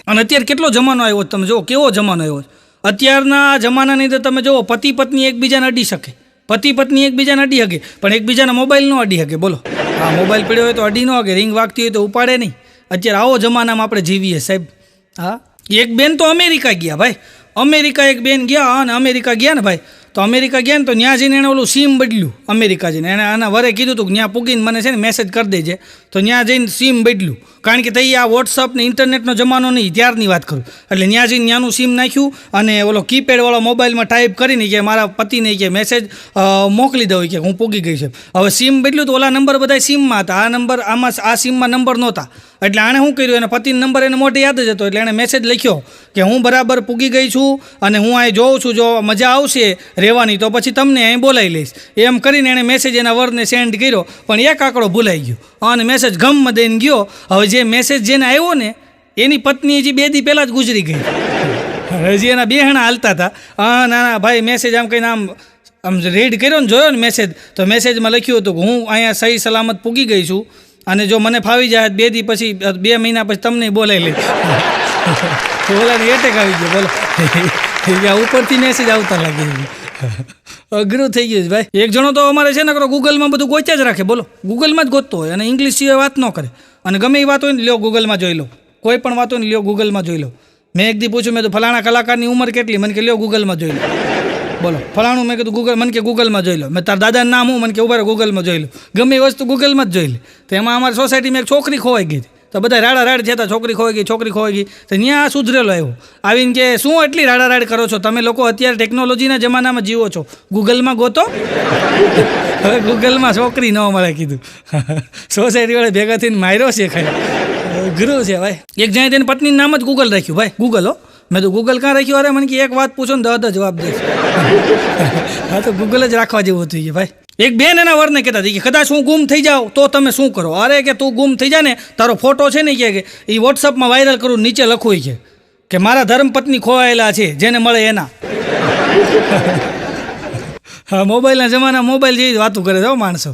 અને અત્યારે કેટલો જમાનો આવ્યો તમે જુઓ, કેવો જમાનો આવ્યો. અત્યારના જમાનાની અંદર તમે જુઓ, પતિ પત્ની એકબીજાને અડી શકે, પતિ પત્ની એકબીજાને અડી શકે, પણ એકબીજાના મોબાઈલ ન અડી શકે. બોલો, હા, મોબાઈલ પડ્યો હોય તો અડી ન શકે, રિંગ વાગતી હોય તો ઉપાડે નહીં. અત્યારે આવો જમાનામાં આપણે જીવીએ સાહેબ. હા, એક બેન તો અમેરિકા ગયા ભાઈ, અમેરિકા એક બેન ગયા, અને અમેરિકા ગયા ને ભાઈ, તો અમેરિકા ગયા ને તો ત્યાં જઈને એણે ઓલું સિમ બદલ્યું. અમેરિકા જઈને એણે આના વરે કીધું હતું કે ત્યાં પૂગીને મને છે ને મેસેજ કરી દેજે, તો ત્યાં જઈને સિમ બદલ્યું. કારણ કે તઈ આ વોટ્સઅપ ને ઇન્ટરનેટનો જમાનો નહીં, ત્યારની વાત કરું. એટલે ત્યાં જઈને ત્યાંનું સિમ નાખ્યું અને ઓલો કીપેડવાળો મોબાઈલમાં ટાઈપ કરીને કે મારા પતિને કે મેસેજ મોકલી દઉં કે હું પૂગી ગઈ છે. હવે સિમ બદલ્યું તો ઓલા નંબર બધા સિમમાં હતા, આ નંબર આમાં આ સિમમાં નંબર નહોતા. એટલે આણે શું કર્યું, એને પતિનો નંબર એને મોઢે યાદ જ હતો, એટલે એણે મેસેજ લખ્યો કે હું બરાબર પૂગી ગઈ છું અને હું અહીં જોઉં છું, જો મજા આવશે રહેવાની તો પછી તમને અહીં બોલાવી લઈશ. એમ કરીને એણે મેસેજ એના વરને સેન્ડ કર્યો, પણ એક આંકડો ભૂલાઈ ગયો અને મેસેજ ગમમાં દઈને ગયો. હવે જે મેસેજ જેને આવ્યો ને એની પત્ની હજી 2 દી પહેલાં જ ગુજરી ગઈ. હજી એના બેહણા હાલતા હતા. હા, ના ભાઈ, મેસેજ આમ કહીને આમ રીડ કર્યો ને, જોયો ને મેસેજ, તો મેસેજમાં લખ્યું હતું કે હું અહીંયા સહી સલામત પૂગી ગઈ છું અને જો મને ફાવી જાય 2 દી પછી, 2 મહિના પછી તમને બોલાવી લઈશ. બોલાને એટેક આવી ગયો. બોલો, ઉપરથી મેસેજ આવતા લાગે. અઘરું થઈ ગયું ભાઈ. એક જણો તો અમારે છે ને ગૂગલમાં બધું ગોચ્યા જ રાખે. બોલો, ગૂગલમાં જ ગોતતો હોય અને ઇંગ્લિશ સિવાય વાત ન કરે. અને ગમે એ વાત હોય ને લ્યો ગૂગલમાં જોઈ લો, કોઈ પણ વાત હોય ને લ્યો ગૂગલમાં જોઈ લો. મેં એક દી પૂછ્યું, મેં તો ફલાણા કલાકારની ઉંમર કેટલી, મને કે લ્યો ગૂગલમાં જોઈ લો. બોલો, ફલાણું મેં કીધું ગૂગલ, મને કે ગૂગલમાં જોઈ લો. મેં તાર દાદાનું નામ હું, મને કે ઉભા ગૂગલમાં જોઈ લો. ગમે એ વસ્તુ ગૂગલમાં જ જોઈ લે. તો એમાં અમારી સોસાયટીમાં એક છોકરી ખોવાઈ ગઈ, તો બધા રાડા રાડ થયા હતા, છોકરી ખોવાઈ ગઈ, છોકરી ખોવાઈ ગઈ. તો ત્યાં સુધરેલો આવ્યો આવીને કે શું એટલી રાડા રાડ કરો છો તમે લોકો, અત્યારે ટેકનોલોજીના જમાનામાં જીવો છો, ગૂગલમાં ગોતો. હવે ગૂગલમાં છોકરી ન મળે કીધું. સોસાયટીવાળા ભેગા થઈને માર્યો છે ખાઈ. અઘરું છે ભાઈ. એક જણે તેની પત્નીનું નામ જ ગૂગલ રાખ્યું ભાઈ, ગૂગલ. હો, મેં તો ગૂગલ ક્યાં રાખ્યું? અરે મને કે એક વાત પૂછો ને 10 જવાબ દે. હા, તો ગૂગલ જ રાખવા જેવું થઈ ગયું ભાઈ. એક બેન એના વરને કહેતા હતી કે કદાચ હું ગુમ થઈ જાઉં તો તમે શું કરો? અરે કે તું ગુમ થઈ જા ને, તારો ફોટો છે ને કે એ વોટ્સઅપમાં વાયરલ કરું, નીચે લખવું કે મારા ધર્મપત્ની ખોવાયેલા છે, જેને મળે એના. હા, મોબાઈલના જમાના મોબાઈલ જેવી વાતું કરે છે માણસો.